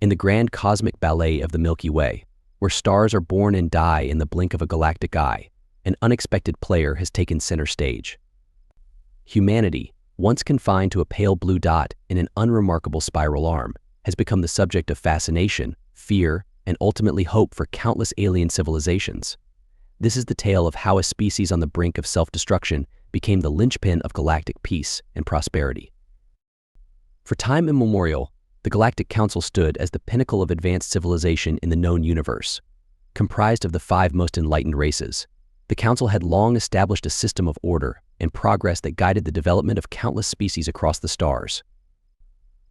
In the grand cosmic ballet of the Milky Way, where stars are born and die in the blink of a galactic eye, an unexpected player has taken center stage. Humanity, once confined to a pale blue dot in an unremarkable spiral arm, has become the subject of fascination, fear, and ultimately hope for countless alien civilizations. This is the tale of how a species on the brink of self-destruction became the linchpin of galactic peace and prosperity. For time immemorial, the Galactic Council stood as the pinnacle of advanced civilization in the known universe. Comprised of the 5 most enlightened races, the Council had long established a system of order and progress that guided the development of countless species across the stars.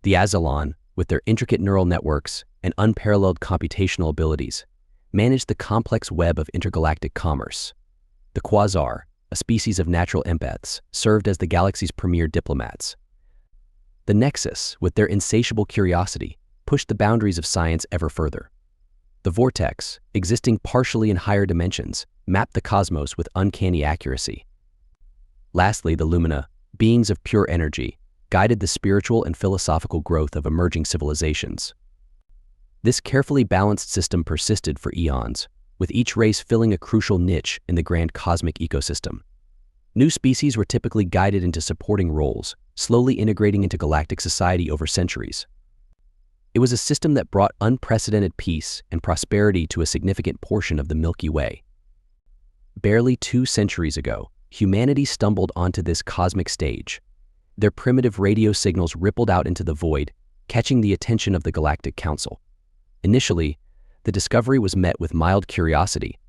The Azalon, with their intricate neural networks and unparalleled computational abilities, managed the complex web of intergalactic commerce. The Quasar, a species of natural empaths, served as the galaxy's premier diplomats. The Nexus, with their insatiable curiosity, pushed the boundaries of science ever further. The Vortex, existing partially in higher dimensions, mapped the cosmos with uncanny accuracy. Lastly, the Lumina, beings of pure energy, guided the spiritual and philosophical growth of emerging civilizations. This carefully balanced system persisted for eons, with each race filling a crucial niche in the grand cosmic ecosystem. New species were typically guided into supporting roles, slowly integrating into galactic society over centuries. It was a system that brought unprecedented peace and prosperity to a significant portion of the Milky Way. Barely 2 centuries ago, humanity stumbled onto this cosmic stage. Their primitive radio signals rippled out into the void, catching the attention of the Galactic Council. Initially, the discovery was met with mild curiosity.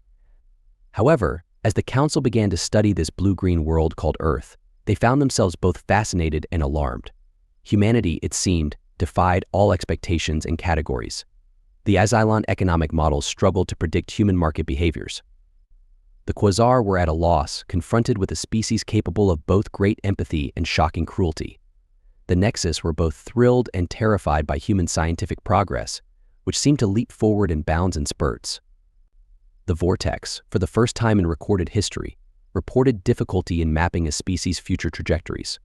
However, as the Council began to study this blue-green world called Earth, they found themselves both fascinated and alarmed. Humanity, it seemed, defied all expectations and categories. The Azalon economic models struggled to predict human market behaviors. The Quasar were at a loss, confronted with a species capable of both great empathy and shocking cruelty. The Nexus were both thrilled and terrified by human scientific progress, which seemed to leap forward in bounds and spurts. The Vortex, for the first time in recorded history, reported difficulty in mapping a species' future trajectories.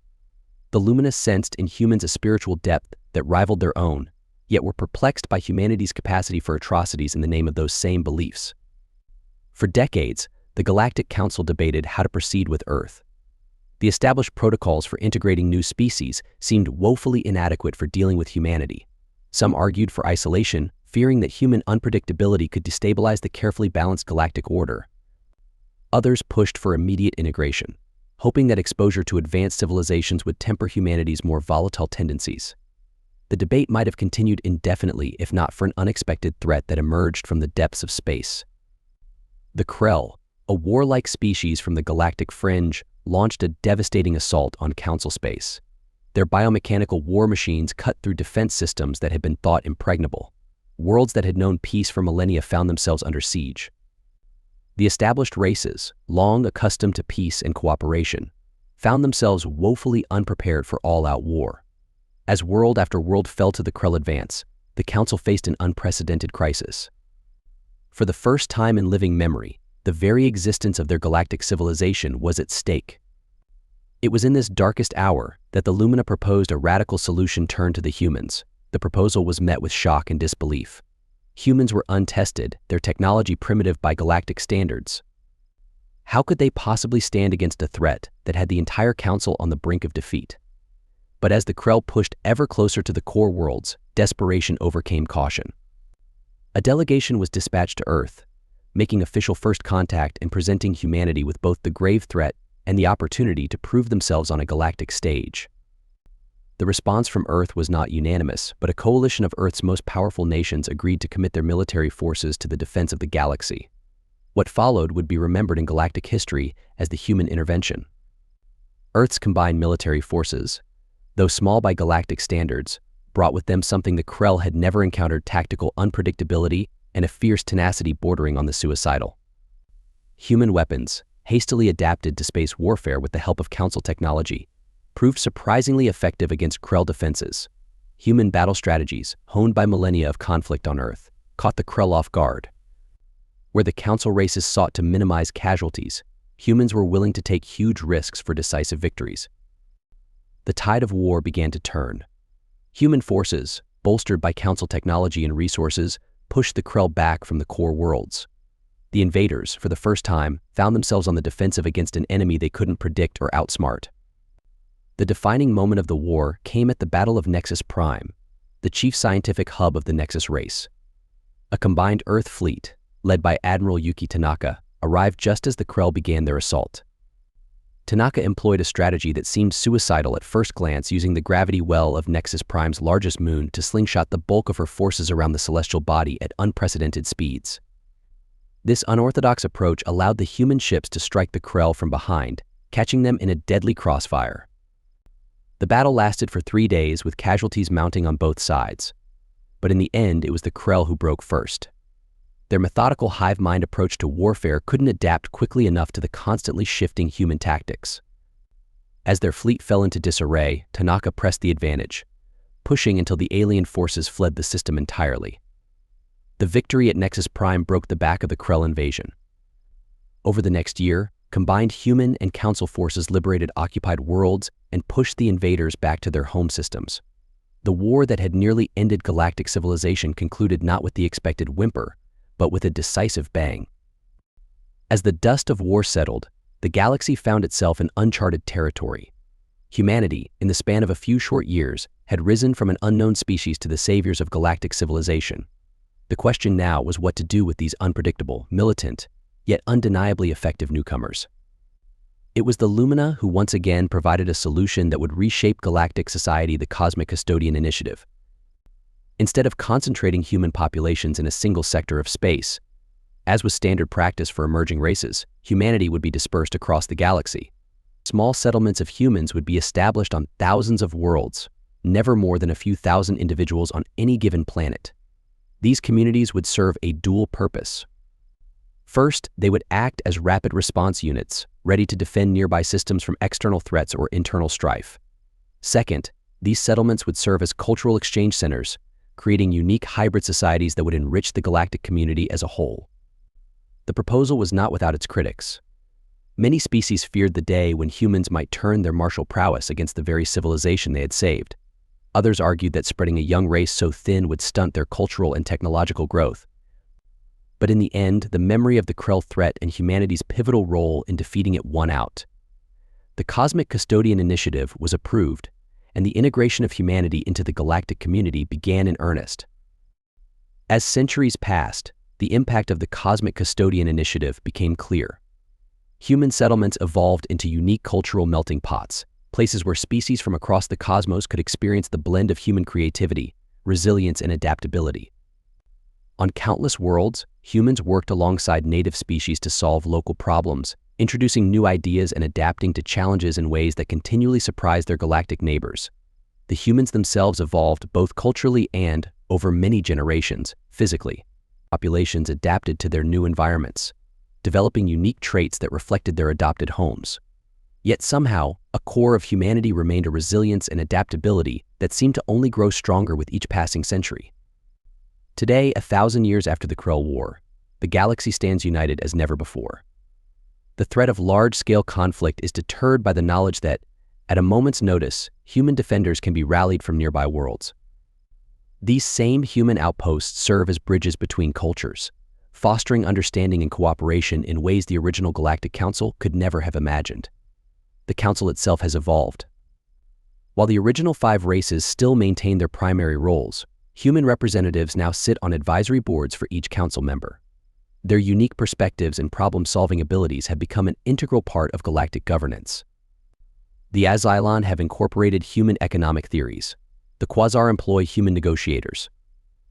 The Lumina sensed in humans a spiritual depth that rivaled their own, yet were perplexed by humanity's capacity for atrocities in the name of those same beliefs. For decades, the Galactic Council debated how to proceed with Earth. The established protocols for integrating new species seemed woefully inadequate for dealing with humanity. Some argued for isolation, fearing that human unpredictability could destabilize the carefully balanced galactic order. Others pushed for immediate integration, hoping that exposure to advanced civilizations would temper humanity's more volatile tendencies. The debate might have continued indefinitely if not for an unexpected threat that emerged from the depths of space. The Krell, a warlike species from the galactic fringe, launched a devastating assault on Council space. Their biomechanical war machines cut through defense systems that had been thought impregnable. Worlds that had known peace for millennia found themselves under siege. The established races, long accustomed to peace and cooperation, found themselves woefully unprepared for all-out war. As world after world fell to the Krell advance, the Council faced an unprecedented crisis. For the first time in living memory, the very existence of their galactic civilization was at stake. It was in this darkest hour that the Lumina proposed a radical solution turned to the humans. The proposal was met with shock and disbelief. Humans were untested, their technology primitive by galactic standards. How could they possibly stand against a threat that had the entire Council on the brink of defeat? But as the Krell pushed ever closer to the core worlds, desperation overcame caution. A delegation was dispatched to Earth, making official first contact and presenting humanity with both the grave threat and the opportunity to prove themselves on a galactic stage. The response from Earth was not unanimous, but a coalition of Earth's most powerful nations agreed to commit their military forces to the defense of the galaxy. What followed would be remembered in galactic history as the human intervention. Earth's combined military forces, though small by galactic standards, brought with them something the Krell had never encountered: tactical unpredictability and a fierce tenacity bordering on the suicidal. Human weapons, hastily adapted to space warfare with the help of Council technology, proved surprisingly effective against Krell defenses. Human battle strategies, honed by millennia of conflict on Earth, caught the Krell off guard. Where the Council races sought to minimize casualties, humans were willing to take huge risks for decisive victories. The tide of war began to turn. Human forces, bolstered by Council technology and resources, pushed the Krell back from the core worlds. The invaders, for the first time, found themselves on the defensive against an enemy they couldn't predict or outsmart. The defining moment of the war came at the Battle of Nexus Prime, the chief scientific hub of the Nexus race. A combined Earth fleet, led by Admiral Yuki Tanaka, arrived just as the Krell began their assault. Tanaka employed a strategy that seemed suicidal at first glance, using the gravity well of Nexus Prime's largest moon to slingshot the bulk of her forces around the celestial body at unprecedented speeds. This unorthodox approach allowed the human ships to strike the Krell from behind, catching them in a deadly crossfire. The battle lasted for 3 days, with casualties mounting on both sides. But in the end, it was the Krell who broke first. Their methodical hive-mind approach to warfare couldn't adapt quickly enough to the constantly shifting human tactics. As their fleet fell into disarray, Tanaka pressed the advantage, pushing until the alien forces fled the system entirely. The victory at Nexus Prime broke the back of the Krell invasion. Over the next year, combined human and Council forces liberated occupied worlds and pushed the invaders back to their home systems. The war that had nearly ended galactic civilization concluded not with the expected whimper, but with a decisive bang. As the dust of war settled, the galaxy found itself in uncharted territory. Humanity, in the span of a few short years, had risen from an unknown species to the saviors of galactic civilization. The question now was what to do with these unpredictable, militant, yet undeniably effective newcomers. It was the Lumina who once again provided a solution that would reshape galactic society: the Cosmic Custodian Initiative. Instead of concentrating human populations in a single sector of space, as was standard practice for emerging races, humanity would be dispersed across the galaxy. Small settlements of humans would be established on thousands of worlds, never more than a few thousand individuals on any given planet. These communities would serve a dual purpose. First, they would act as rapid response units, ready to defend nearby systems from external threats or internal strife. Second, these settlements would serve as cultural exchange centers, creating unique hybrid societies that would enrich the galactic community as a whole. The proposal was not without its critics. Many species feared the day when humans might turn their martial prowess against the very civilization they had saved. Others argued that spreading a young race so thin would stunt their cultural and technological growth. But in the end, the memory of the Krell threat and humanity's pivotal role in defeating it won out. The Cosmic Custodian Initiative was approved, and the integration of humanity into the galactic community began in earnest. As centuries passed, the impact of the Cosmic Custodian Initiative became clear. Human settlements evolved into unique cultural melting pots, places where species from across the cosmos could experience the blend of human creativity, resilience, and adaptability. On countless worlds, humans worked alongside native species to solve local problems, introducing new ideas and adapting to challenges in ways that continually surprised their galactic neighbors. The humans themselves evolved both culturally and, over many generations, physically. Populations adapted to their new environments, developing unique traits that reflected their adopted homes. Yet somehow, a core of humanity remained: a resilience and adaptability that seemed to only grow stronger with each passing century. Today, 1,000 years after the Krell War, the galaxy stands united as never before. The threat of large-scale conflict is deterred by the knowledge that, at a moment's notice, human defenders can be rallied from nearby worlds. These same human outposts serve as bridges between cultures, fostering understanding and cooperation in ways the original Galactic Council could never have imagined. The Council itself has evolved. While the original 5 races still maintain their primary roles, human representatives now sit on advisory boards for each Council member. Their unique perspectives and problem-solving abilities have become an integral part of galactic governance. The Azylon have incorporated human economic theories. The Quasar employ human negotiators.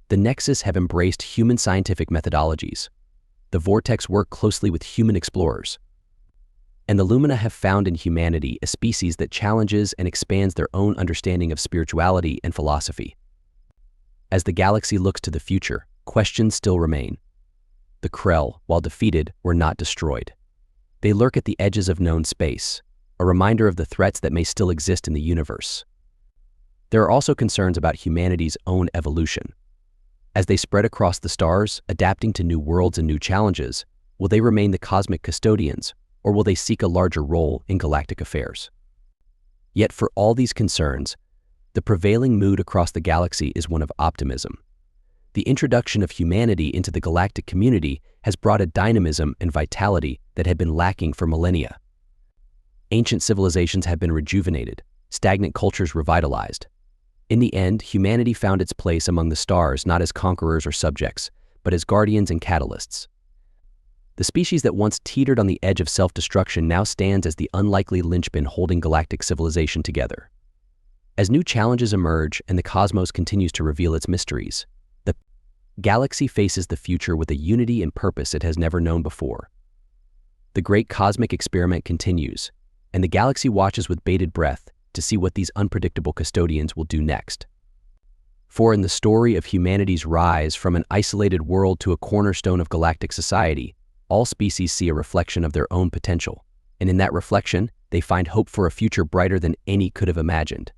The Nexus have embraced human scientific methodologies. The Vortex work closely with human explorers. And the Lumina have found in humanity a species that challenges and expands their own understanding of spirituality and philosophy. As the galaxy looks to the future, questions still remain. The Krell, while defeated, were not destroyed. They lurk at the edges of known space, a reminder of the threats that may still exist in the universe. There are also concerns about humanity's own evolution. As they spread across the stars, adapting to new worlds and new challenges, will they remain the cosmic custodians, or will they seek a larger role in galactic affairs? Yet for all these concerns, The prevailing mood across the galaxy is one of optimism. The introduction of humanity into the galactic community has brought a dynamism and vitality that had been lacking for millennia. Ancient civilizations have been rejuvenated, stagnant cultures revitalized. In the end, humanity found its place among the stars not as conquerors or subjects, but as guardians and catalysts. The species that once teetered on the edge of self-destruction now stands as the unlikely linchpin holding galactic civilization together. As new challenges emerge and the cosmos continues to reveal its mysteries, the galaxy faces the future with a unity and purpose it has never known before. The great cosmic experiment continues, and the galaxy watches with bated breath to see what these unpredictable custodians will do next. For in the story of humanity's rise from an isolated world to a cornerstone of galactic society, all species see a reflection of their own potential, and in that reflection, they find hope for a future brighter than any could have imagined.